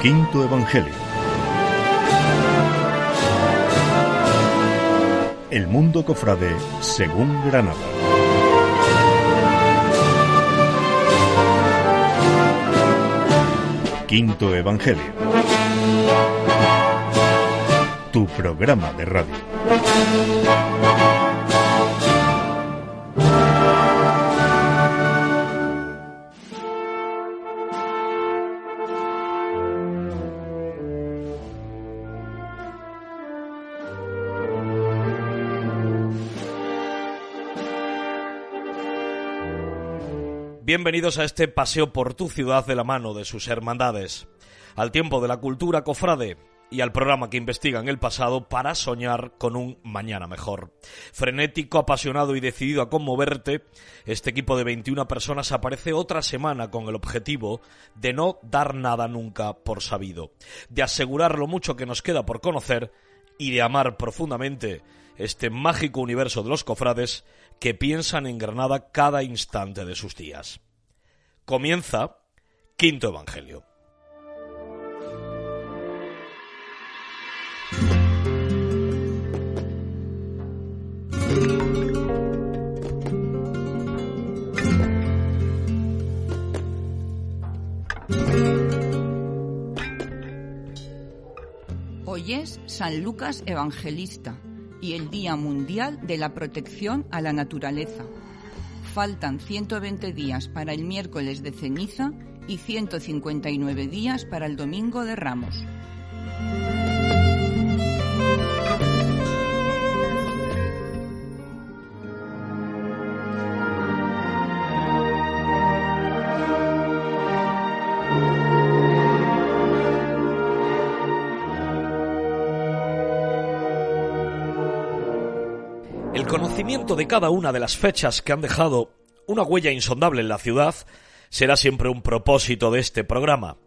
Quinto Evangelio. El mundo cofrade según Granada. Quinto Evangelio. Tu programa de radio. Bienvenidos a este paseo por tu ciudad de la mano de sus hermandades, al tiempo de la cultura cofrade y al programa que investiga en el pasado para soñar con un mañana mejor. Frenético, apasionado y decidido a conmoverte, este equipo de 21 personas aparece otra semana con el objetivo de no dar nada nunca por sabido, de asegurar lo mucho que nos queda por conocer y de amar profundamente este mágico universo de los cofrades que piensan en Granada cada instante de sus días. Comienza Quinto Evangelio. Hoy es San Lucas Evangelista y el Día Mundial de la Protección a la Naturaleza. Faltan 120 días para el miércoles de ceniza y 159 días para el domingo de Ramos. El conocimiento de cada una de las fechas que han dejado una huella insondable en la ciudad será siempre un propósito de este programa.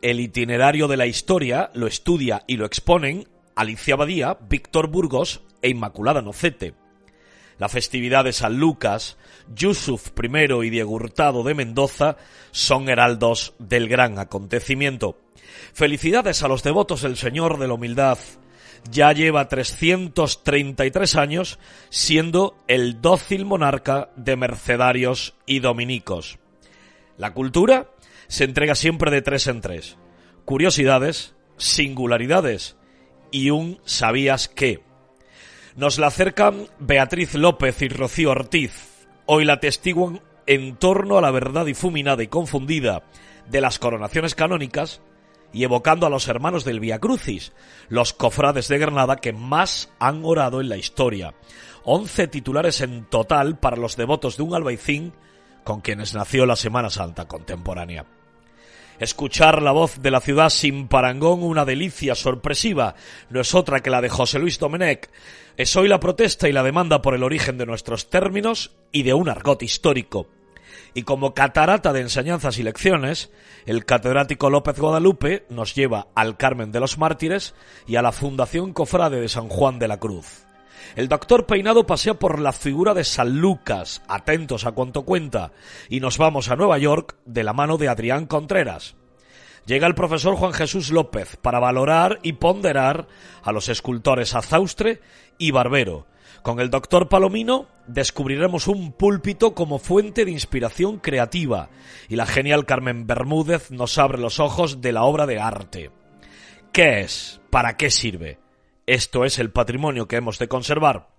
El itinerario de la historia lo estudia y lo exponen Alicia Badía, Víctor Burgos e Inmaculada Nocete. La festividad de San Lucas, Yusuf I y Diego Hurtado de Mendoza son heraldos del gran acontecimiento. Felicidades a los devotos del Señor de la Humildad. Ya lleva 333 años siendo el dócil monarca de mercedarios y dominicos. La cultura se entrega siempre de tres en tres. Curiosidades, singularidades y un ¿sabías qué? Nos la acercan Beatriz López y Rocío Ortiz. Hoy la atestiguan en torno a la verdad difuminada y confundida de las coronaciones canónicas y evocando a los hermanos del Vía Crucis, los cofrades de Granada que más han orado en la historia. 11 titulares en total para los devotos de un albaicín con quienes nació la Semana Santa contemporánea. Escuchar la voz de la ciudad sin parangón, una delicia sorpresiva, no es otra que la de José Luis Domenech. Es hoy la protesta y la demanda por el origen de nuestros términos y de un argot histórico. Y como catarata de enseñanzas y lecciones, el catedrático López Guadalupe nos lleva al Carmen de los Mártires y a la Fundación Cofrade de San Juan de la Cruz. El doctor Peinado pasea por la figura de San Lucas, atentos a cuanto cuenta, y nos vamos a Nueva York de la mano de Adrián Contreras. Llega el profesor Juan Jesús López para valorar y ponderar a los escultores Azaustre y Barbero. Con el doctor Palomino descubriremos un púlpito como fuente de inspiración creativa y la genial Carmen Bermúdez nos abre los ojos de la obra de arte. ¿Qué es? ¿Para qué sirve? Esto es el patrimonio que hemos de conservar.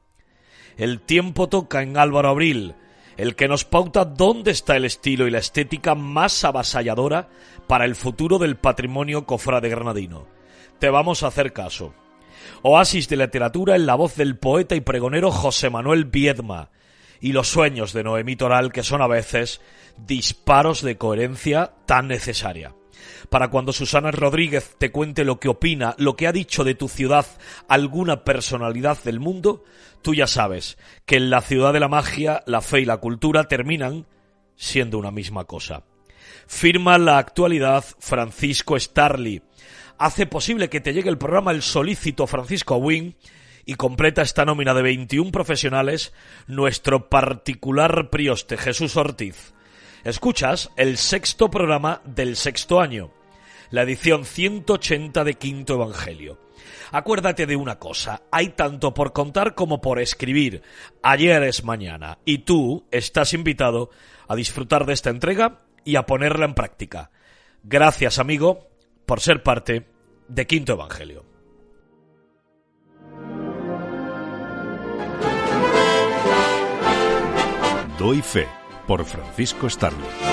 El tiempo toca en Álvaro Abril, el que nos pauta dónde está el estilo y la estética más avasalladora para el futuro del patrimonio cofrade granadino. Te vamos a hacer caso. Oasis de literatura en la voz del poeta y pregonero José Manuel Viedma y los sueños de Noemí Toral, que son a veces disparos de coherencia tan necesaria. Para cuando Susana Rodríguez te cuente lo que opina, lo que ha dicho de tu ciudad alguna personalidad del mundo, tú ya sabes que en la ciudad de la magia, la fe y la cultura terminan siendo una misma cosa. Firma la actualidad Francisco Starli. Hace posible que te llegue el programa el solícito Francisco Wynn y completa esta nómina de 21 profesionales nuestro particular prioste Jesús Ortiz. Escuchas el sexto programa del sexto año. la edición 180 de Quinto Evangelio. Acuérdate de una cosa, hay tanto por contar como por escribir. Ayer es mañana y tú estás invitado a disfrutar de esta entrega y a ponerla en práctica. Gracias, amigo, por ser parte de Quinto Evangelio. Doy fe, por Francisco Starling.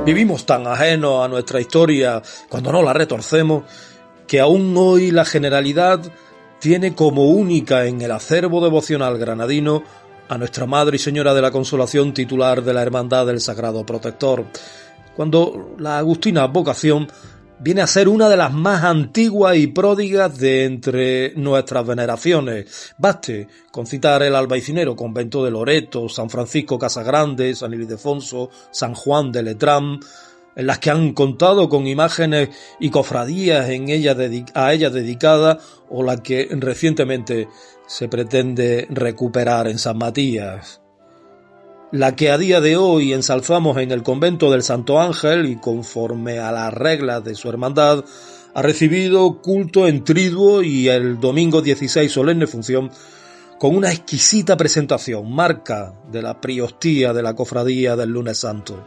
Vivimos tan ajenos a nuestra historia, cuando no la retorcemos, que aún hoy la generalidad tiene como única en el acervo devocional granadino a Nuestra Madre y Señora de la Consolación, titular de la Hermandad del Sagrado Protector, cuando la agustina vocación viene a ser una de las más antiguas y pródigas de entre nuestras veneraciones. Baste con citar el Albaycinero Convento de Loreto, San Francisco Casagrande, San Ildefonso, San Juan de Letrán, en las que han contado con imágenes y cofradías a ellas dedicadas, o la que recientemente se pretende recuperar en San Matías. La que a día de hoy ensalzamos en el convento del Santo Ángel y conforme a las reglas de su hermandad ha recibido culto en triduo y el domingo 16 solemne función con una exquisita presentación, marca de la priostía de la cofradía del Lunes Santo.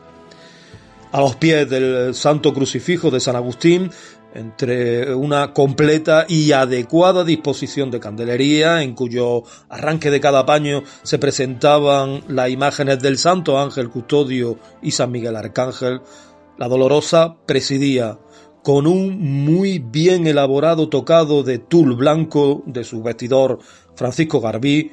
A los pies del Santo Crucifijo de San Agustín, entre una completa y adecuada disposición de candelería, en cuyo arranque de cada paño se presentaban las imágenes del Santo Ángel Custodio y San Miguel Arcángel, la Dolorosa presidía con un muy bien elaborado tocado de tul blanco de su vestidor Francisco Garbí,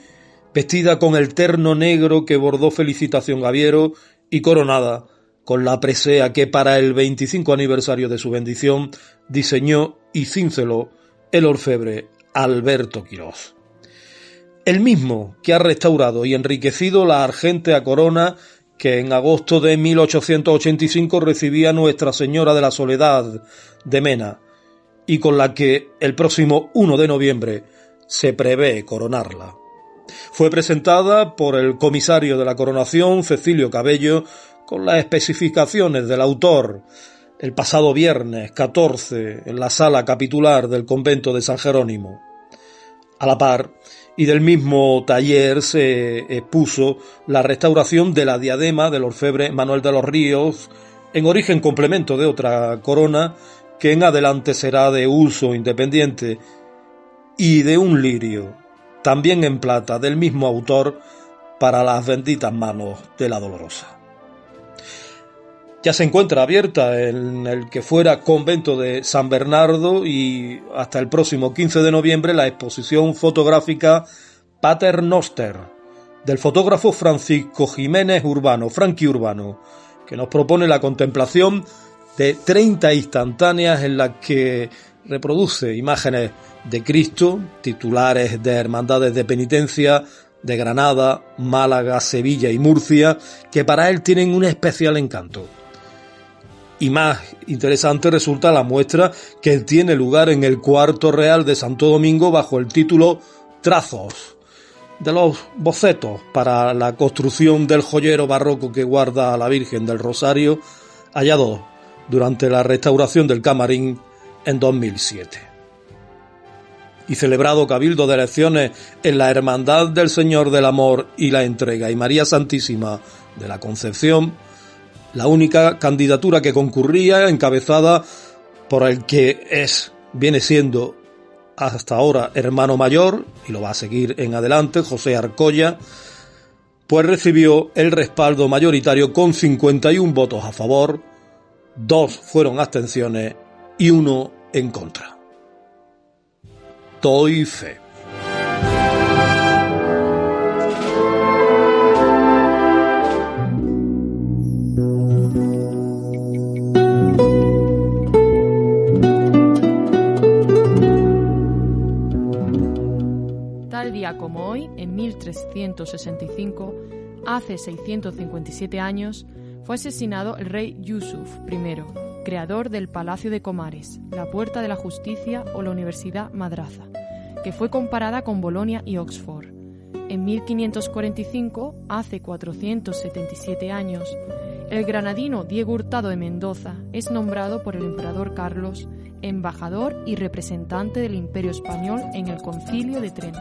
vestida con el terno negro que bordó Felicitación Gaviero y coronada con la presea que para el 25 aniversario de su bendición diseñó y cinceló el orfebre Alberto Quirós. El mismo que ha restaurado y enriquecido la argéntea corona que en agosto de 1885 recibía Nuestra Señora de la Soledad de Mena y con la que el próximo 1 de noviembre se prevé coronarla. Fue presentada por el comisario de la coronación, Cecilio Cabello, con las especificaciones del autor el pasado viernes 14 en la sala capitular del convento de San Jerónimo. A la par y del mismo taller se expuso la restauración de la diadema del orfebre Manuel de los Ríos, en origen complemento de otra corona que en adelante será de uso independiente, y de un lirio, también en plata, del mismo autor, para las benditas manos de la Dolorosa. Ya se encuentra abierta en el que fuera convento de San Bernardo y hasta el próximo 15 de noviembre la exposición fotográfica Pater Noster del fotógrafo Francisco Jiménez Urbano, Frankie Urbano, que nos propone la contemplación de 30 instantáneas en las que reproduce imágenes de Cristo, titulares de hermandades de penitencia de Granada, Málaga, Sevilla y Murcia, que para él tienen un especial encanto. Y más interesante resulta la muestra que tiene lugar en el Cuarto Real de Santo Domingo bajo el título Trazos, de los bocetos para la construcción del joyero barroco que guarda a la Virgen del Rosario, hallado durante la restauración del camarín en 2007. Y celebrado cabildo de elecciones en la Hermandad del Señor del Amor y la Entrega y María Santísima de la Concepción, la única candidatura que concurría, encabezada por el que viene siendo hasta ahora hermano mayor, y lo va a seguir en adelante, José Arcolla, pues recibió el respaldo mayoritario con 51 votos a favor, 2 fueron abstenciones y 1 en contra. Doy fe. 1365, hace 657 años, fue asesinado el rey Yusuf I, creador del Palacio de Comares, la Puerta de la Justicia o la Universidad Madraza, que fue comparada con Bolonia y Oxford. En 1545, hace 477 años, el granadino Diego Hurtado de Mendoza es nombrado por el emperador Carlos embajador y representante del Imperio Español en el Concilio de Trento.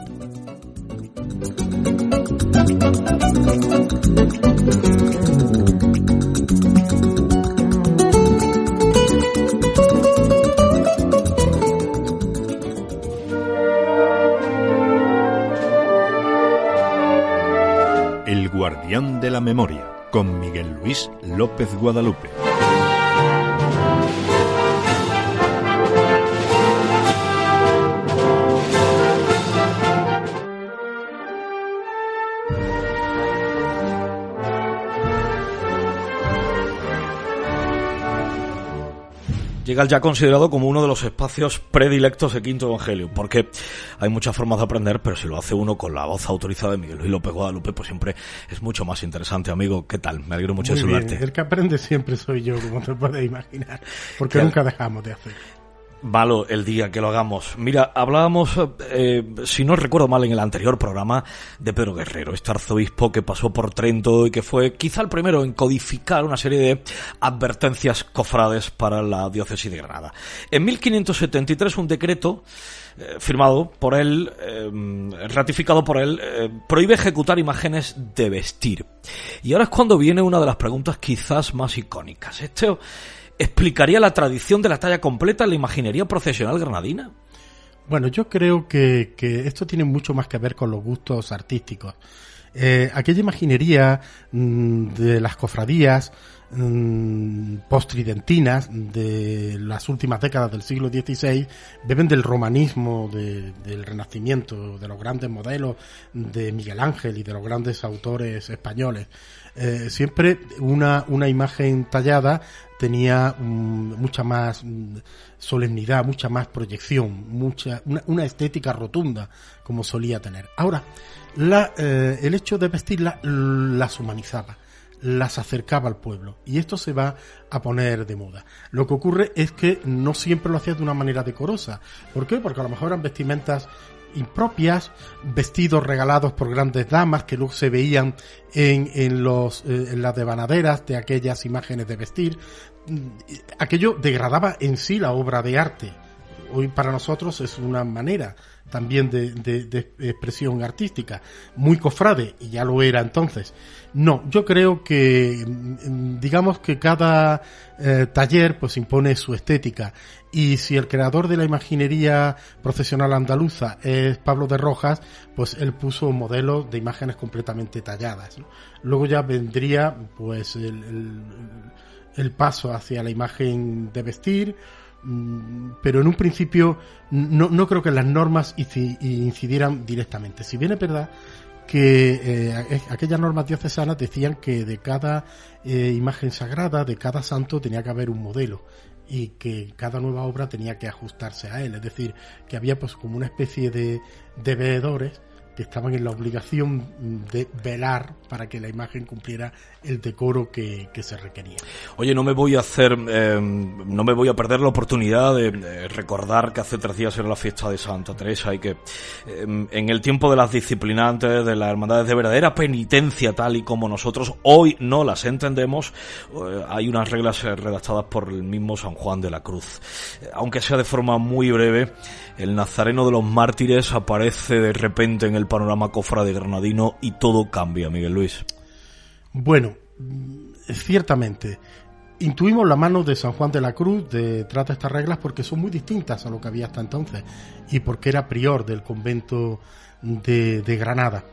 El guardián de la memoria, con Miguel Luis López Guadalupe. Llega el ya considerado como uno de los espacios predilectos de Quinto Evangelio, porque hay muchas formas de aprender, pero si lo hace uno con la voz autorizada de Miguel Luis López Guadalupe, pues siempre es mucho más interesante, amigo. ¿Qué tal? Me alegro mucho de saludarte. El que aprende siempre soy yo, como te puedes imaginar, porque nunca dejamos de hacer. Malo el día que lo hagamos. Mira, hablábamos, si no recuerdo mal, en el anterior programa de Pedro Guerrero, este arzobispo que pasó por Trento y que fue quizá el primero en codificar una serie de advertencias cofrades para la diócesis de Granada. En 1573 un decreto firmado por él, ratificado por él, prohíbe ejecutar imágenes de vestir. Y ahora es cuando viene una de las preguntas quizás más icónicas. ¿Esto explicaría la tradición de la talla completa en la imaginería procesional granadina? Bueno, yo creo que esto tiene mucho más que ver con los gustos artísticos. Aquella imaginería de las cofradías postridentinas de las últimas décadas del siglo XVI beben del romanismo, del Renacimiento, de los grandes modelos de Miguel Ángel y de los grandes autores españoles. Siempre una imagen tallada tenía mucha más solemnidad, mucha más proyección, una estética rotunda como solía tener. Ahora, el hecho de vestirla las humanizaba, las acercaba al pueblo, y esto se va a poner de moda. Lo que ocurre es que no siempre lo hacía de una manera decorosa. ¿Por qué? Porque a lo mejor eran vestimentas impropias, vestidos regalados por grandes damas que luego se veían en las devanaderas de aquellas imágenes de vestir. Aquello degradaba en sí la obra de arte. Hoy para nosotros es una manera también de expresión artística, muy cofrade, y ya lo era entonces. No, yo creo que digamos que cada taller pues impone su estética, y si el creador de la imaginería procesional andaluza es Pablo de Rojas, pues él puso modelos de imágenes completamente talladas, ¿no? Luego ya vendría pues el paso hacia la imagen de vestir, pero en un principio no creo que las normas incidieran directamente. Si bien es verdad que aquellas normas diocesanas decían que de cada imagen sagrada, de cada santo, tenía que haber un modelo, y que cada nueva obra tenía que ajustarse a él. Es decir, que había pues como una especie de veedores que estaban en la obligación de velar para que la imagen cumpliera el decoro que se requería. Oye, no me voy a perder la oportunidad de recordar que hace 3 días era la fiesta de Santa Teresa, y que en el tiempo de las disciplinantes, de las hermandades de verdadera penitencia, tal y como nosotros hoy no las entendemos, hay unas reglas redactadas por el mismo San Juan de la Cruz. Aunque sea de forma muy breve, el Nazareno de los Mártires aparece de repente en el panorama cofrade granadino y todo cambia, Miguel Luis. Bueno, ciertamente intuimos la mano de San Juan de la Cruz detrás de estas reglas, porque son muy distintas a lo que había hasta entonces, y porque era prior del convento de Granada.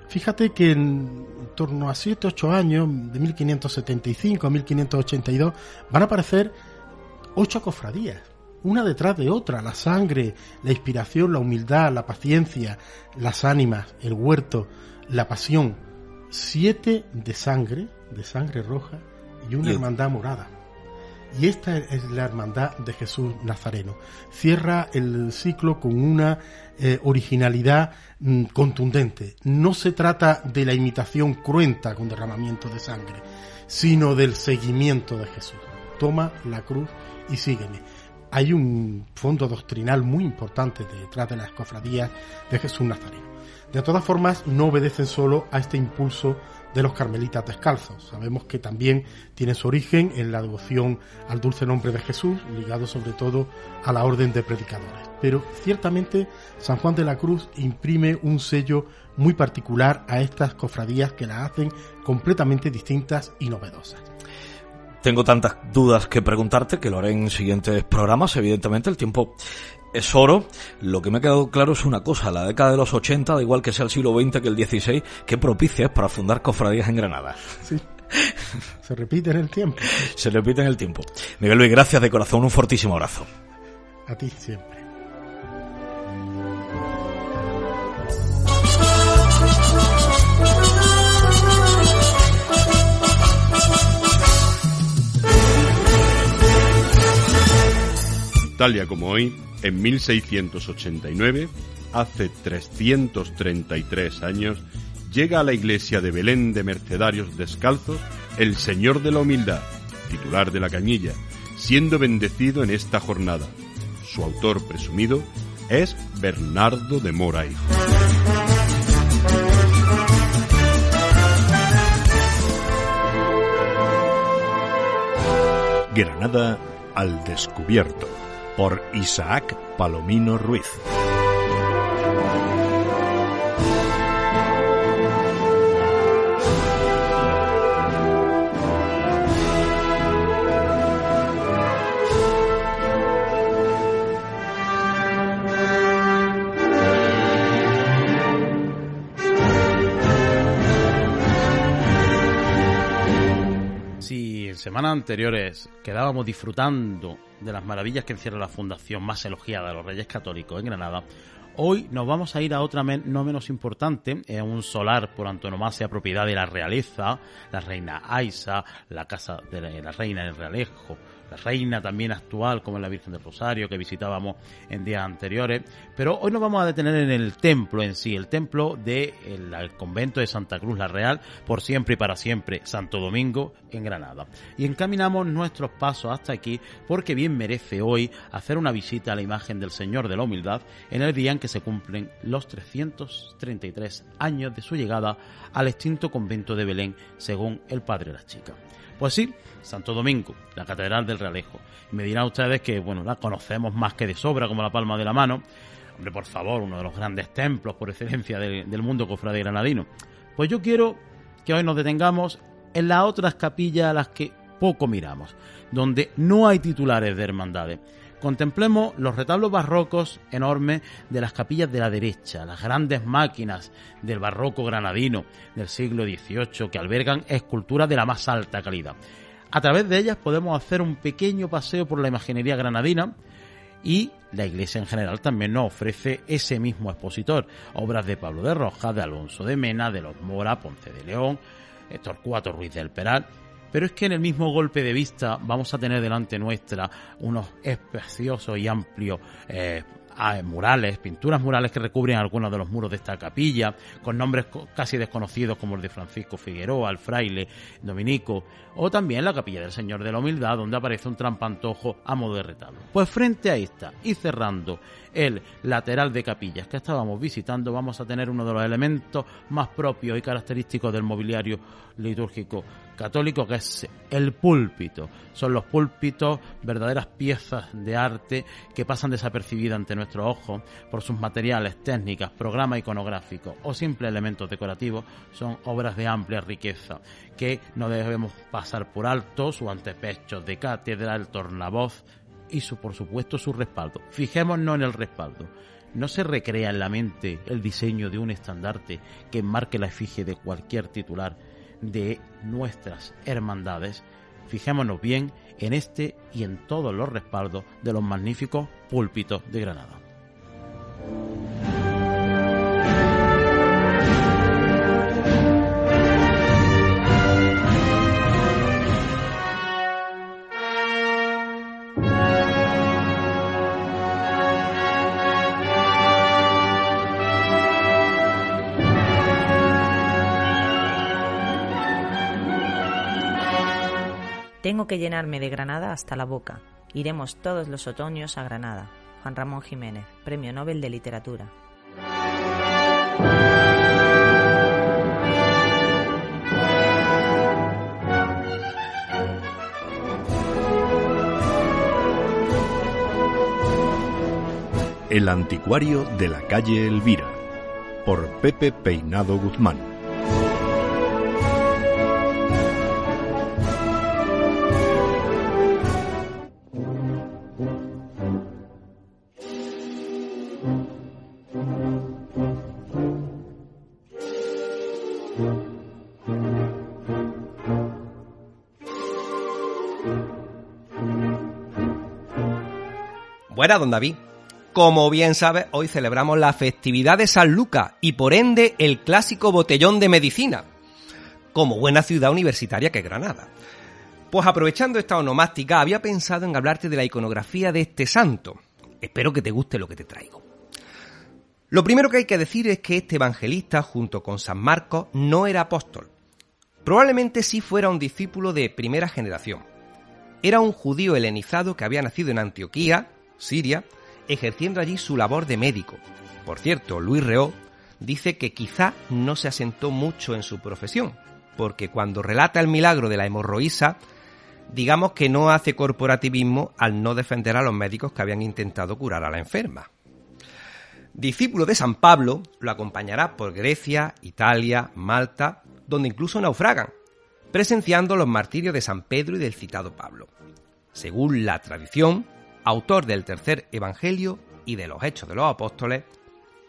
Fíjate que en torno a 7-8 años, de 1575 a 1582, van a aparecer 8 cofradías, una detrás de otra: la sangre, la inspiración, la humildad, la paciencia, las ánimas, el huerto, la pasión. 7 de sangre roja y una hermandad morada. Y esta es la Hermandad de Jesús Nazareno. Cierra el ciclo con una originalidad contundente. No se trata de la imitación cruenta con derramamiento de sangre, sino del seguimiento de Jesús. Toma la cruz y sígueme. Hay un fondo doctrinal muy importante detrás de las cofradías de Jesús Nazareno. De todas formas, no obedecen solo a este impulso de los carmelitas descalzos. Sabemos que también tiene su origen en la devoción al dulce nombre de Jesús, ligado sobre todo a la orden de predicadores. Pero ciertamente San Juan de la Cruz imprime un sello muy particular a estas cofradías que las hacen completamente distintas y novedosas. Tengo tantas dudas que preguntarte que lo haré en siguientes programas. Evidentemente el tiempo es oro. Lo que me ha quedado claro es una cosa: la década de los 80, da igual que sea el siglo XX que el XVI, qué propicia es para fundar cofradías en Granada. Sí, se repite en el tiempo. Se repite en el tiempo. Miguel Luis, gracias de corazón, un fortísimo abrazo. A ti siempre. Tal día como hoy, en 1689, hace 333 años, llega a la iglesia de Belén de Mercedarios Descalzos el Señor de la Humildad, titular de la Cañilla, siendo bendecido en esta jornada. Su autor presumido es Bernardo de Mora hijo. Granada al descubierto, por Isaac Palomino Ruiz. Si en semanas anteriores quedábamos disfrutando de las maravillas que encierra la fundación más elogiada de los Reyes Católicos en Granada, hoy nos vamos a ir a otra no menos importante, un solar por antonomasia propiedad de la realeza, la reina Aisa, la casa de la reina del Realejo, la reina también actual como es la Virgen del Rosario que visitábamos en días anteriores, pero hoy nos vamos a detener en el templo en sí, el templo del convento de Santa Cruz la Real, por siempre y para siempre, Santo Domingo en Granada. Y encaminamos nuestros pasos hasta aquí porque bien merece hoy hacer una visita a la imagen del Señor de la Humildad en el día en que se cumplen los 333 años de su llegada al extinto convento de Belén, según el Padre de las Chicas. Pues sí, Santo Domingo, la Catedral del Realejo. Y me dirán ustedes que, bueno, la conocemos más que de sobra, como la palma de la mano. Hombre, por favor, uno de los grandes templos por excelencia del mundo cofrade granadino. Pues yo quiero que hoy nos detengamos en las otras capillas a las que poco miramos, donde no hay titulares de hermandades. Contemplemos los retablos barrocos enormes de las capillas de la derecha, las grandes máquinas del barroco granadino del siglo XVIII que albergan esculturas de la más alta calidad. A través de ellas podemos hacer un pequeño paseo por la imaginería granadina y la iglesia en general también nos ofrece ese mismo expositor, obras de Pablo de Rojas, de Alonso de Mena, de los Mora, Ponce de León, Torcuato Ruiz del Peral. Pero es que en el mismo golpe de vista vamos a tener delante nuestra unos espaciosos y amplios murales, pinturas murales que recubren algunos de los muros de esta capilla, con nombres casi desconocidos como el de Francisco Figueroa, el fraile dominico, o también la capilla del Señor de la Humildad, donde aparece un trampantojo a modo de retablo. Pues frente a esta, y cerrando el lateral de capillas que estábamos visitando, vamos a tener uno de los elementos más propios y característicos del mobiliario litúrgico católico, que es el púlpito. Son los púlpitos verdaderas piezas de arte que pasan desapercibidas ante nuestros ojos por sus materiales, técnicas, programas iconográficos o simples elementos decorativos. Son obras de amplia riqueza que no debemos pasar por alto, sus antepechos de cátedra, el tornavoz y por supuesto su respaldo. Fijémonos en el respaldo. No se recrea en la mente el diseño de un estandarte que enmarque la efigie de cualquier titular de nuestras hermandades. Fijémonos bien en este y en todos los respaldos de los magníficos púlpitos de Granada. Tengo que llenarme de Granada hasta la boca. Iremos todos los otoños a Granada. Juan Ramón Jiménez, Premio Nobel de Literatura. El anticuario de la calle Elvira, por Pepe Peinado Guzmán. Buenas, don David. Como bien sabes, hoy celebramos la festividad de San Lucas y por ende el clásico botellón de medicina, como buena ciudad universitaria que es Granada. Pues aprovechando esta onomástica, había pensado en hablarte de la iconografía de este santo. Espero que te guste lo que te traigo. Lo primero que hay que decir es que este evangelista, junto con San Marcos, no era apóstol. Probablemente sí fuera un discípulo de primera generación. Era un judío helenizado que había nacido en Antioquía, Siria, ejerciendo allí su labor de médico. Por cierto, Luis Reó dice que quizá no se asentó mucho en su profesión, porque cuando relata el milagro de la hemorroísa, digamos que no hace corporativismo al no defender a los médicos que habían intentado curar a la enferma. Discípulo de San Pablo, lo acompañará por Grecia, Italia, Malta, donde incluso naufragan, presenciando los martirios de San Pedro y del citado Pablo. Según la tradición, autor del tercer evangelio y de los Hechos de los Apóstoles,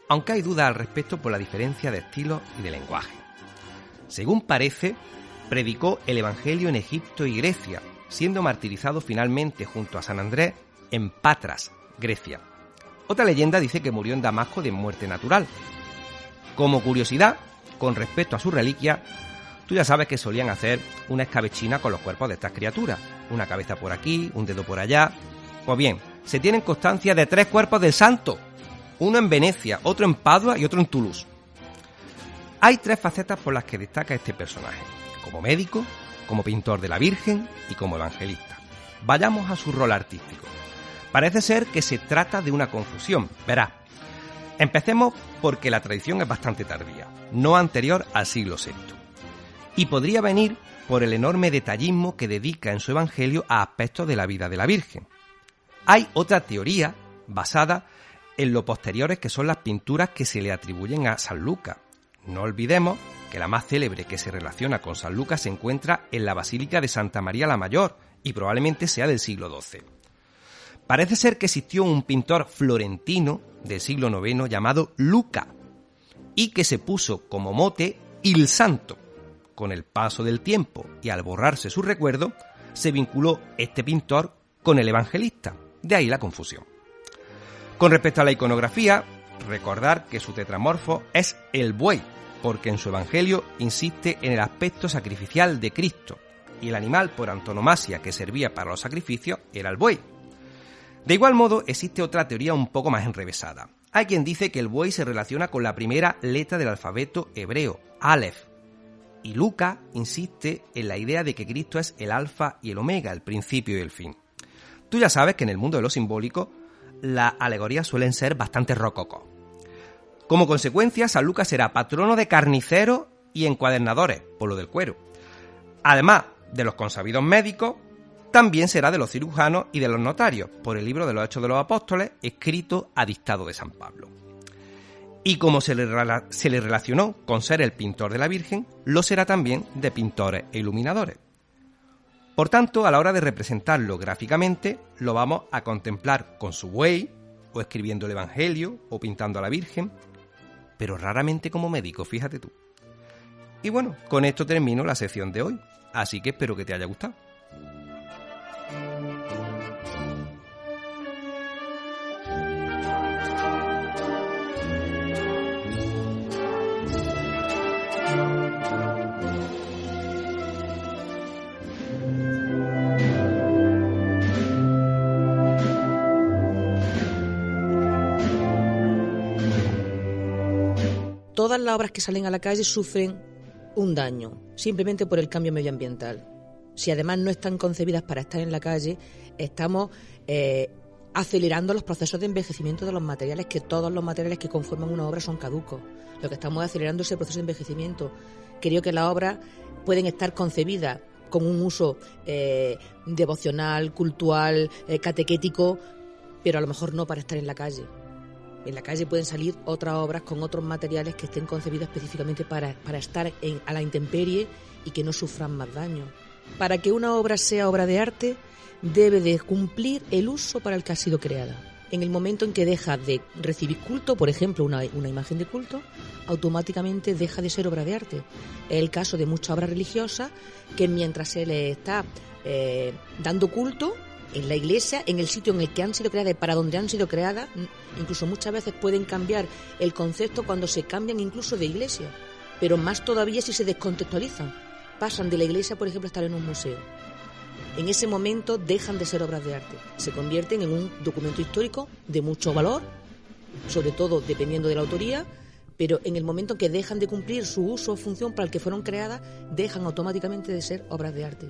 aunque hay dudas al respecto por la diferencia de estilo y de lenguaje. Según parece, predicó el evangelio en Egipto y Grecia, siendo martirizado finalmente junto a San Andrés en Patras, Grecia. Otra leyenda dice que murió en Damasco de muerte natural. Como curiosidad, con respecto a su reliquia, tú ya sabes que solían hacer una escabechina con los cuerpos de estas criaturas, una cabeza por aquí, un dedo por allá. Pues bien, se tienen constancia de 3 cuerpos del santo, uno en Venecia, otro en Padua y otro en Toulouse. Hay 3 facetas por las que destaca este personaje, como médico, como pintor de la Virgen y como evangelista. Vayamos a su rol artístico. Parece ser que se trata de una confusión, verás. Empecemos porque la tradición es bastante tardía, no anterior al siglo VI, y podría venir por el enorme detallismo que dedica en su evangelio a aspectos de la vida de la Virgen. Hay otra teoría basada en lo posteriores que son las pinturas que se le atribuyen a San Lucas. No olvidemos que la más célebre que se relaciona con San Lucas se encuentra en la Basílica de Santa María la Mayor y probablemente sea del siglo XII. Parece ser que existió un pintor florentino del siglo IX llamado Luca y que se puso como mote Il Santo. Con el paso del tiempo y al borrarse su recuerdo, se vinculó este pintor con el evangelista. De ahí la confusión. Con respecto a la iconografía, recordar que su tetramorfo es el buey, porque en su evangelio insiste en el aspecto sacrificial de Cristo, y el animal por antonomasia que servía para los sacrificios era el buey. De igual modo, existe otra teoría un poco más enrevesada. Hay quien dice que el buey se relaciona con la primera letra del alfabeto hebreo, Aleph, y Lucas insiste en la idea de que Cristo es el alfa y el omega, el principio y el fin. Tú ya sabes que en el mundo de lo simbólico las alegorías suelen ser bastante rococó. Como consecuencia, San Lucas será patrono de carniceros y encuadernadores, por lo del cuero. Además de los consabidos médicos, también será de los cirujanos y de los notarios, por el libro de los Hechos de los Apóstoles, escrito a dictado de San Pablo. Y como se le relacionó con ser el pintor de la Virgen, lo será también de pintores e iluminadores. Por tanto, a la hora de representarlo gráficamente, lo vamos a contemplar con su buey, o escribiendo el Evangelio, o pintando a la Virgen, pero raramente como médico, fíjate tú. Y bueno, con esto termino la sección de hoy, así que espero que te haya gustado. Todas las obras que salen a la calle sufren un daño, simplemente por el cambio medioambiental. si además no están concebidas para estar en la calle, estamos acelerando los procesos de envejecimiento de los materiales, que todos los materiales que conforman una obra son caducos. Lo que estamos acelerando es el proceso de envejecimiento. Creo que las obras pueden estar concebidas con un uso devocional, cultural, catequético, pero a lo mejor no para estar en la calle. En la calle pueden salir otras obras con otros materiales que estén concebidas específicamente para estar a la intemperie y que no sufran más daño. Para que una obra sea obra de arte, debe de cumplir el uso para el que ha sido creada. En el momento en que deja de recibir culto, por ejemplo, una imagen de culto, automáticamente deja de ser obra de arte. Es el caso de muchas obras religiosas que mientras se le está dando culto en la iglesia, en el sitio en el que han sido creadas y para donde han sido creadas, incluso muchas veces pueden cambiar el concepto cuando se cambian incluso de iglesia, pero más todavía si se descontextualizan. Pasan de la iglesia, por ejemplo, a estar en un museo. En ese momento dejan de ser obras de arte, se convierten en un documento histórico de mucho valor, sobre todo dependiendo de la autoría, pero en el momento en que dejan de cumplir su uso o función para el que fueron creadas, dejan automáticamente de ser obras de arte.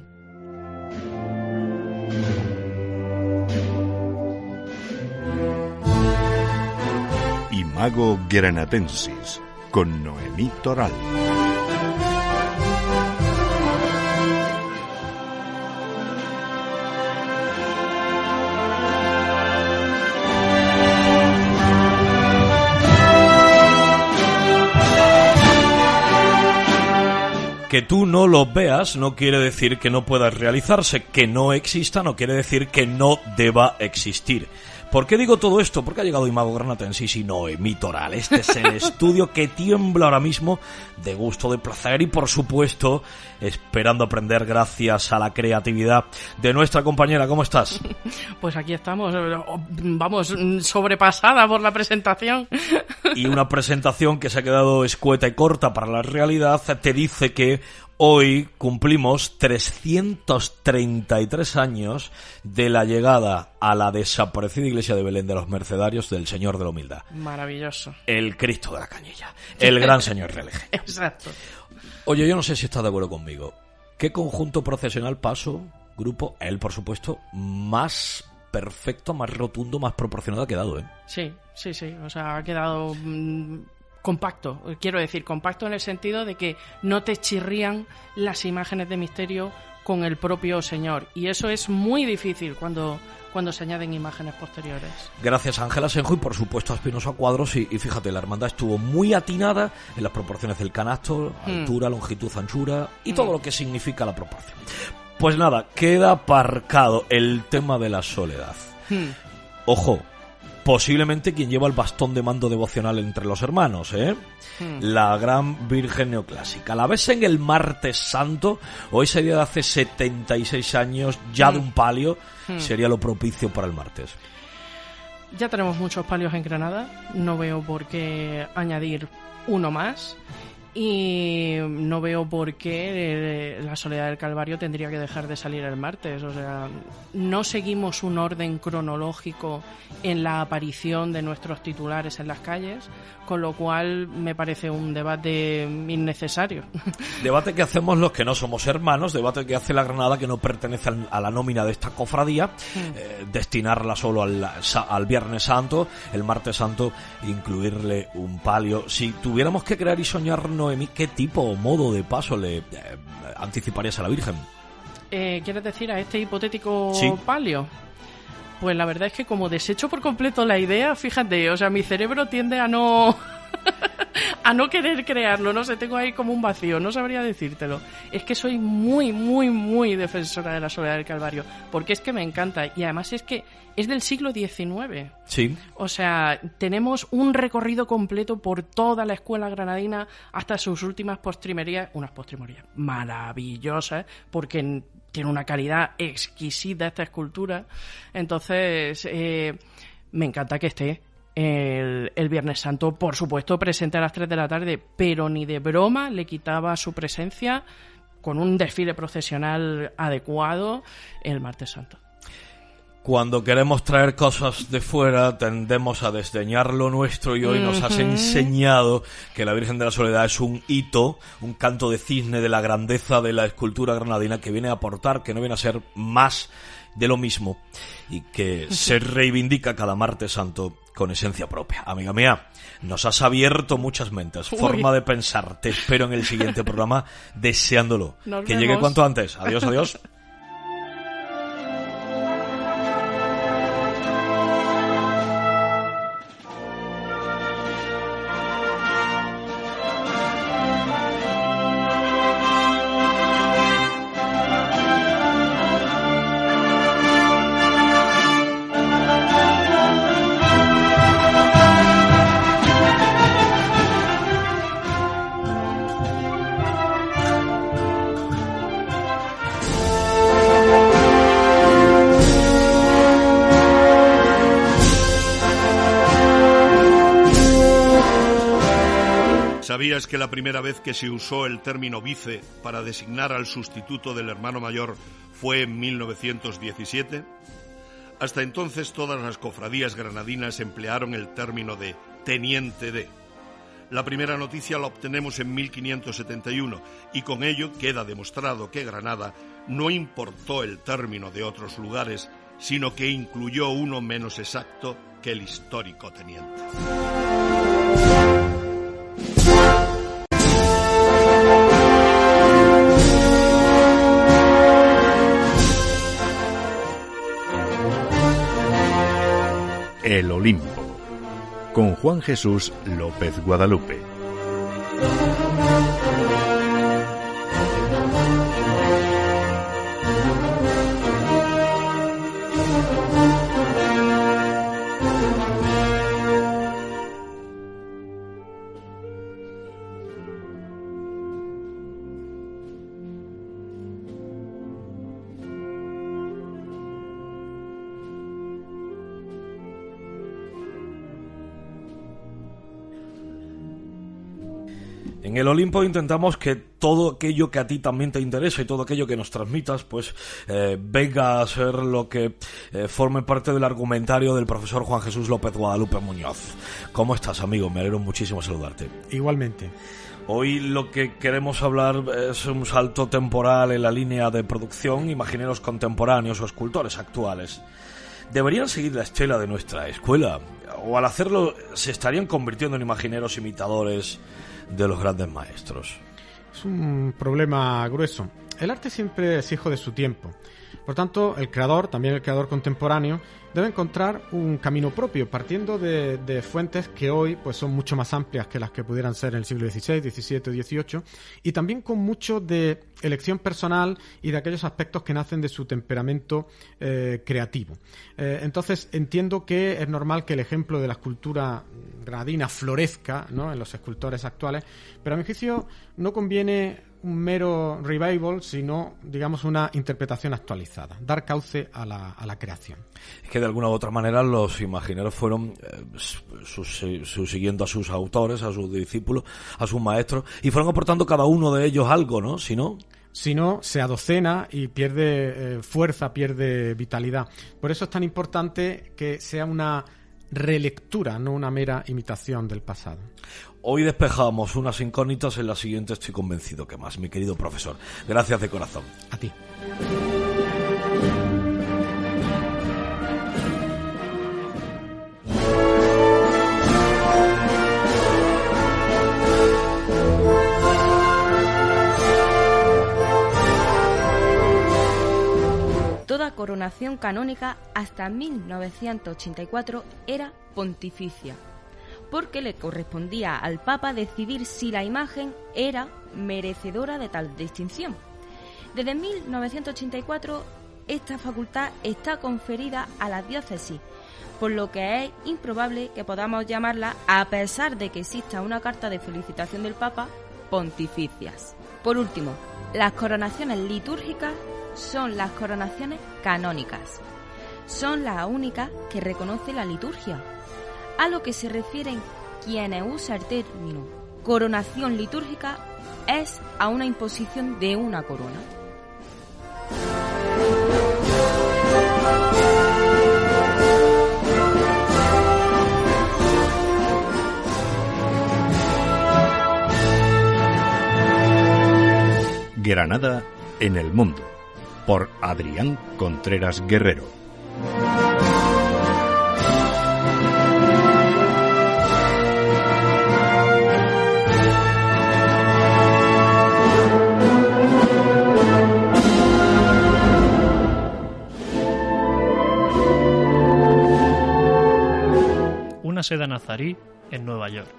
Imago Granatensis, con Noemí Toral. Que tú no lo veas no quiere decir que no pueda realizarse, que no exista no quiere decir que no deba existir. ¿Por qué digo todo esto? Porque ha llegado Imago Granatensis y Noemí Toral. Este es el estudio que tiembla ahora mismo de gusto, de placer y, por supuesto, esperando aprender gracias a la creatividad de nuestra compañera. ¿Cómo estás? Pues aquí estamos, vamos, sobrepasada por la presentación. Y una presentación que se ha quedado escueta y corta para la realidad te dice que hoy cumplimos 333 años de la llegada a la desaparecida iglesia de Belén de los Mercedarios del Señor de la Humildad. Maravilloso. El Cristo de la Cañilla. El gran señor Releje. Exacto. Oye, yo no sé si estás de acuerdo conmigo. ¿Qué conjunto procesional, paso, grupo, él por supuesto, más perfecto, más rotundo, más proporcionado ha quedado, ¿eh? Sí. O sea, ha quedado... compacto, quiero decir, compacto en el sentido de que no te chirrían las imágenes de misterio con el propio Señor, y eso es muy difícil cuando se añaden imágenes posteriores. Gracias a Ángela Senjo y por supuesto a Espinosa Cuadros, y fíjate, la hermandad estuvo muy atinada en las proporciones del canasto, altura, longitud, anchura y todo lo que significa la proporción. Pues nada, queda aparcado el tema de la soledad. Ojo, posiblemente quien lleva el bastón de mando devocional entre los hermanos, la gran Virgen neoclásica. La ves en el Martes Santo, hoy sería de hace 76 años, ya de un palio, sería lo propicio para el martes. Ya tenemos muchos palios en Granada, no veo por qué añadir uno más. Y no veo por qué la Soledad del Calvario tendría que dejar de salir el martes. O sea, no seguimos un orden cronológico en la aparición de nuestros titulares en las calles, con lo cual me parece un debate innecesario. Debate que hacemos los que no somos hermanos, debate que hace la Granada que no pertenece a la nómina de esta cofradía, destinarla solo al Viernes Santo, el Martes Santo incluirle un palio. Si tuviéramos que crear y soñar, Noemí, ¿qué tipo o modo de paso le anticiparías a la Virgen? ¿Quieres decir a este hipotético palio? Pues la verdad es que como desecho por completo la idea, fíjate, o sea, mi cerebro tiende a no querer crearlo, no sé, tengo ahí como un vacío, no sabría decírtelo. Es que soy muy defensora de la Soledad del Calvario, porque es que me encanta, y además es que es del siglo XIX. Sí. O sea, tenemos un recorrido completo por toda la escuela granadina hasta sus últimas postrimerías, unas postrimerías maravillosas, porque tiene una calidad exquisita esta escultura. Entonces, me encanta que esté el Viernes Santo, por supuesto, presente a las 3 de la tarde, pero ni de broma le quitaba su presencia con un desfile procesional adecuado el Martes Santo. Cuando queremos traer cosas de fuera tendemos a desdeñar lo nuestro y hoy nos has enseñado que la Virgen de la Soledad es un hito, un canto de cisne de la grandeza de la escultura granadina que viene a aportar, que no viene a ser más de lo mismo y que se reivindica cada martes santo con esencia propia. Amiga mía, nos has abierto muchas mentes, forma de pensar. Te espero en el siguiente programa deseándolo. Que llegue cuanto antes. Adiós, adiós. ¿Sabías que la primera vez que se usó el término vice para designar al sustituto del hermano mayor fue en 1917? Hasta entonces todas las cofradías granadinas emplearon el término de teniente de. La primera noticia la obtenemos en 1571 y con ello queda demostrado que Granada no importó el término de otros lugares, sino que incluyó uno menos exacto que el histórico teniente. El Olimpo, con Juan Jesús López Guadalupe. En el Olimpo intentamos que todo aquello que a ti también te interesa y todo aquello que nos transmitas, pues venga a ser lo que forme parte del argumentario del profesor Juan Jesús López Guadalupe Muñoz. ¿Cómo estás, amigo? Me alegro muchísimo saludarte. Igualmente. Hoy lo que queremos hablar es un salto temporal en la línea de producción, imagineros contemporáneos o escultores actuales. ¿Deberían seguir la estela de nuestra escuela? ¿O al hacerlo se estarían convirtiendo en imagineros imitadores de los grandes maestros? Es un problema grueso. El arte siempre es hijo de su tiempo. Por tanto, el creador, también el creador contemporáneo, debe encontrar un camino propio, partiendo de fuentes que hoy pues son mucho más amplias que las que pudieran ser en el siglo XVI, XVII, XVIII, y también con mucho de elección personal y de aquellos aspectos que nacen de su temperamento creativo. Entonces, entiendo que es normal que el ejemplo de la escultura granadina florezca, ¿no?, en los escultores actuales, pero a mi juicio no conviene un mero revival, sino, digamos, una interpretación actualizada, dar cauce a la creación. Es que de alguna u otra manera los imagineros fueron siguiendo a sus autores, a sus discípulos, a sus maestros, y fueron aportando cada uno de ellos algo, ¿no? Si no, se adocena y pierde fuerza, pierde vitalidad. Por eso es tan importante que sea una relectura, no una mera imitación del pasado. Hoy despejamos unas incógnitas, en la siguiente estoy convencido que más, mi querido profesor. Gracias de corazón. A ti. Toda coronación canónica hasta 1984 era pontificia, porque le correspondía al Papa decidir si la imagen era merecedora de tal distinción. Desde 1984, esta facultad está conferida a las diócesis, por lo que es improbable que podamos llamarla, a pesar de que exista una carta de felicitación del Papa, pontificias. Por último, las coronaciones litúrgicas son las coronaciones canónicas. Son las únicas que reconoce la liturgia, a lo que se refieren quienes usan el término coronación litúrgica es a una imposición de una corona. Granada en el mundo, por Adrián Contreras Guerrero. Una seda nazarí en Nueva York.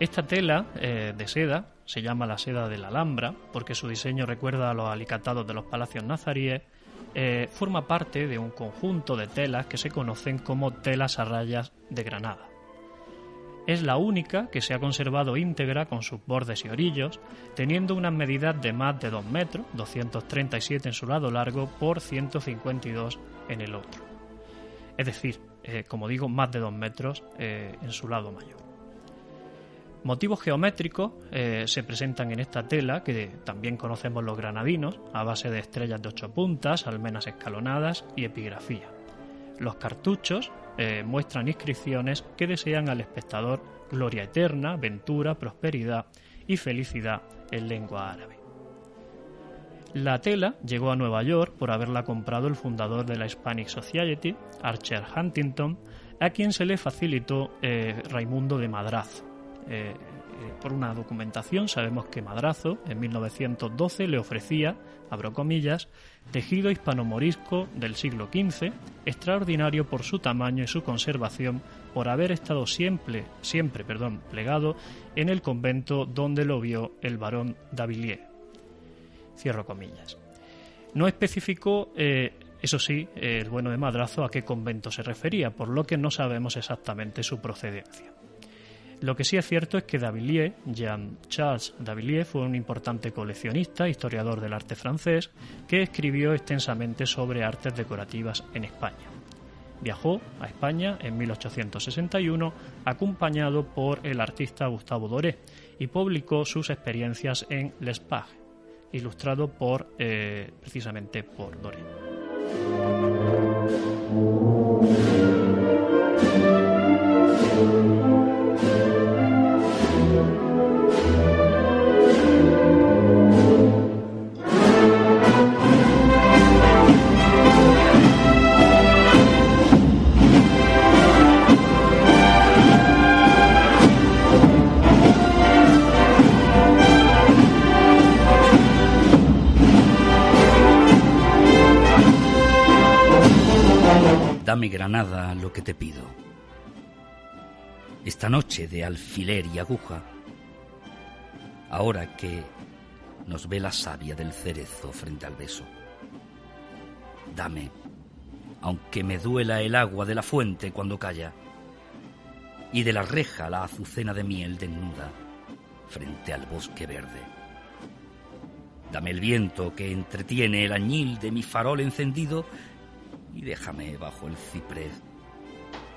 Esta tela de seda se llama la seda de la Alhambra porque su diseño recuerda a los alicatados de los palacios nazaríes. Forma parte de un conjunto de telas que se conocen como telas a rayas de Granada. Es la única que se ha conservado íntegra con sus bordes y orillos, teniendo unas medidas de más de 2 metros, 237 en su lado largo por 152 en el otro. Es decir, como digo, más de 2 metros en su lado mayor. Motivos geométricos se presentan en esta tela, que también conocemos los granadinos, a base de estrellas de 8 puntas, almenas escalonadas y epigrafía. Los cartuchos muestran inscripciones que desean al espectador gloria eterna, ventura, prosperidad y felicidad en lengua árabe. La tela llegó a Nueva York por haberla comprado el fundador de la Hispanic Society, Archer Huntington, a quien se le facilitó Raimundo de Madrazo. Por una documentación sabemos que Madrazo en 1912 le ofrecía, abro comillas, tejido hispano-morisco del siglo XV, extraordinario por su tamaño y su conservación, por haber estado siempre plegado en el convento donde lo vio el barón d'Avilliers. Cierro comillas. No especificó, eso sí, el bueno de Madrazo a qué convento se refería, por lo que no sabemos exactamente su procedencia. Lo que sí es cierto es que d'Avilliers, Jean-Charles d'Avilliers, fue un importante coleccionista, historiador del arte francés, que escribió extensamente sobre artes decorativas en España. Viajó a España en 1861 acompañado por el artista Gustave Doré y publicó sus experiencias en Les Pages, ilustrado precisamente por Doré. Dame, Granada, lo que te pido. Esta noche de alfiler y aguja, ahora que nos ve la savia del cerezo frente al beso. Dame, aunque me duela el agua de la fuente cuando calla, y de la reja la azucena de miel desnuda frente al bosque verde. Dame el viento que entretiene el añil de mi farol encendido y déjame bajo el ciprés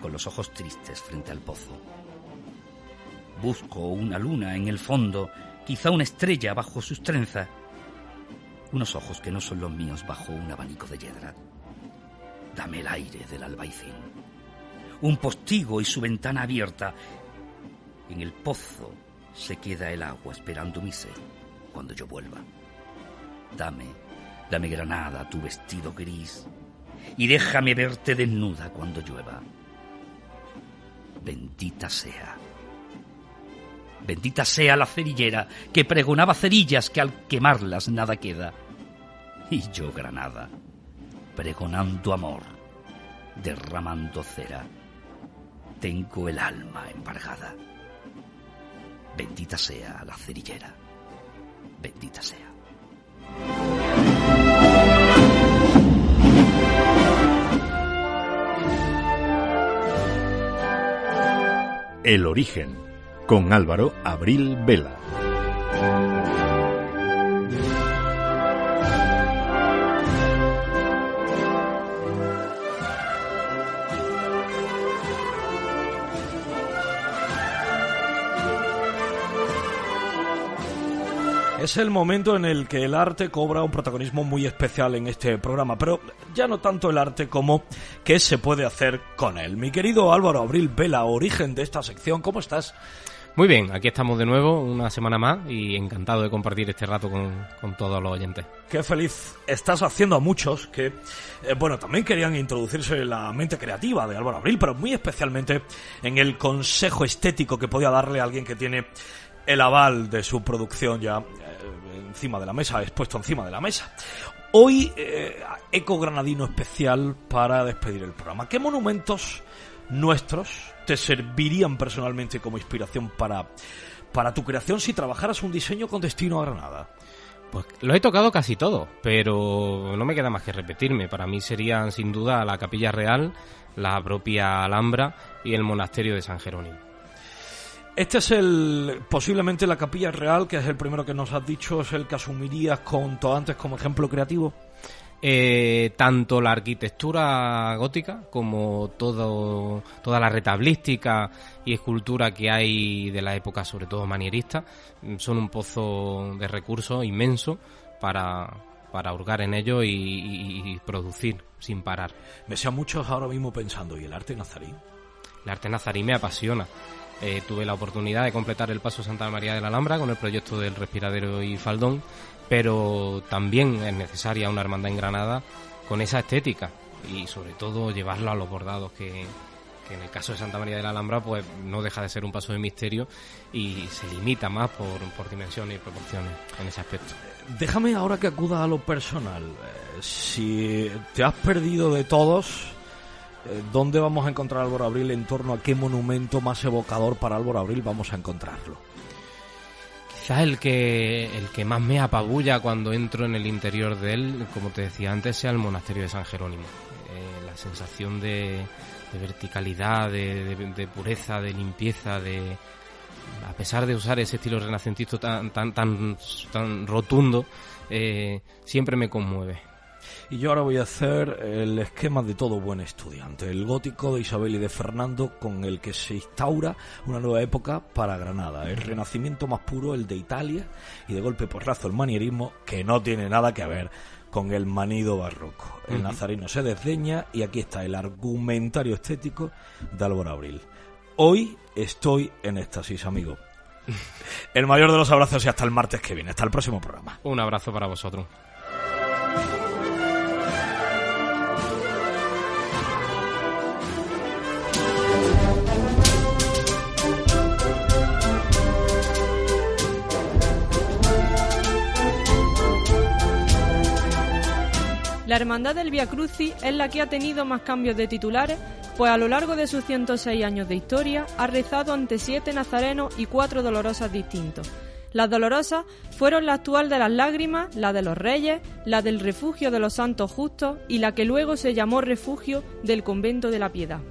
con los ojos tristes frente al pozo. Busco una luna en el fondo, quizá una estrella bajo sus trenzas, unos ojos que no son los míos bajo un abanico de yedra. Dame el aire del albaicín, un postigo y su ventana abierta. En el pozo se queda el agua esperando mi sed cuando yo vuelva. Dame, Granada, tu vestido gris, y déjame verte desnuda cuando llueva. Bendita sea la cerillera que pregonaba cerillas que al quemarlas nada queda. Y yo, Granada, pregonando amor, derramando cera, tengo el alma embargada. Bendita sea la cerillera, bendita sea. El origen, con Álvaro Abril Vela. Es el momento en el que el arte cobra un protagonismo muy especial en este programa, pero ya no tanto el arte como qué se puede hacer con él. Mi querido Álvaro Abril Vela, origen de esta sección, ¿cómo estás? Muy bien, aquí estamos de nuevo, una semana más, y encantado de compartir este rato con todos los oyentes. Qué feliz estás haciendo a muchos que, también querían introducirse en la mente creativa de Álvaro Abril, pero muy especialmente en el consejo estético que podía darle a alguien que tiene el aval de su producción ya encima de la mesa, expuesto encima de la mesa. Hoy, Eco Granadino especial para despedir el programa. ¿Qué monumentos nuestros te servirían personalmente como inspiración para tu creación si trabajaras un diseño con destino a Granada? Pues lo he tocado casi todo, pero no me queda más que repetirme. Para mí serían sin duda la Capilla Real, la propia Alhambra y el monasterio de San Jerónimo. Este es posiblemente la Capilla Real, que es el primero que nos has dicho, es el que asumirías cuanto antes como ejemplo creativo. Tanto la arquitectura gótica como toda la retablística y escultura que hay de la época, sobre todo manierista, son un pozo de recursos inmenso para hurgar en ello y producir sin parar. Me sean muchos ahora mismo pensando, ¿y el arte nazarí? El arte nazarí me apasiona. Tuve la oportunidad de completar el Paso Santa María de la Alhambra con el proyecto del respiradero y faldón, pero también es necesaria una hermandad en Granada con esa estética y sobre todo llevarlo a los bordados, que en el caso de Santa María de la Alhambra pues no deja de ser un paso de misterio y se limita más por dimensiones y proporciones en ese aspecto. Déjame ahora que acuda a lo personal. Si te has perdido de todos, ¿dónde vamos a encontrar a Álvaro Abril? ¿En torno a qué monumento más evocador para Álvaro Abril vamos a encontrarlo? Quizás el que más me apabulla cuando entro en el interior de él, como te decía antes, sea el monasterio de San Jerónimo. La sensación de verticalidad, de pureza, de limpieza, a pesar de usar ese estilo renacentista tan rotundo, siempre me conmueve. Y yo ahora voy a hacer el esquema de todo buen estudiante, el gótico de Isabel y de Fernando, con el que se instaura una nueva época para Granada, el renacimiento más puro, el de Italia, y de golpe porrazo el manierismo, que no tiene nada que ver con el manido barroco. El nazareno se desdeña y aquí está el argumentario estético de Álvaro Abril. Hoy estoy en éxtasis, amigo. El mayor de los abrazos y hasta el martes que viene, hasta el próximo programa. Un abrazo para vosotros. La Hermandad del Vía Crucis es la que ha tenido más cambios de titulares, pues a lo largo de sus 106 años de historia ha rezado ante 7 nazarenos y 4 dolorosas distintos. Las dolorosas fueron la actual de las lágrimas, la de los reyes, la del refugio de los santos justos y la que luego se llamó refugio del convento de la Piedad.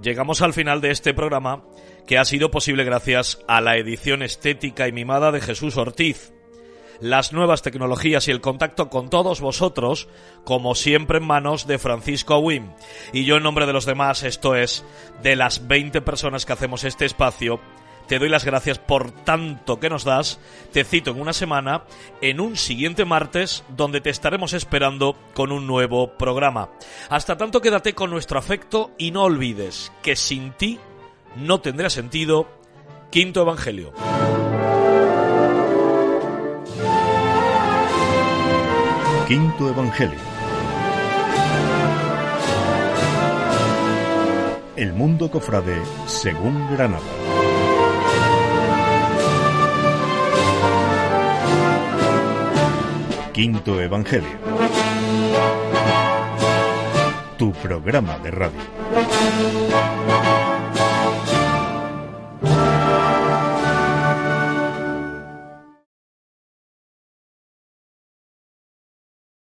Llegamos al final de este programa, que ha sido posible gracias a la edición estética y mimada de Jesús Ortiz. Las nuevas tecnologías y el contacto con todos vosotros, como siempre, en manos de Francisco Agüín. Y yo, en nombre de los demás, esto es, de las 20 personas que hacemos este espacio, te doy las gracias por tanto que nos das. Te cito en una semana, en un siguiente martes, donde te estaremos esperando con un nuevo programa. Hasta tanto, quédate con nuestro afecto y no olvides que sin ti no tendrá sentido Quinto Evangelio. Quinto Evangelio. El mundo cofrade según Granada. Quinto Evangelio. Tu programa de radio.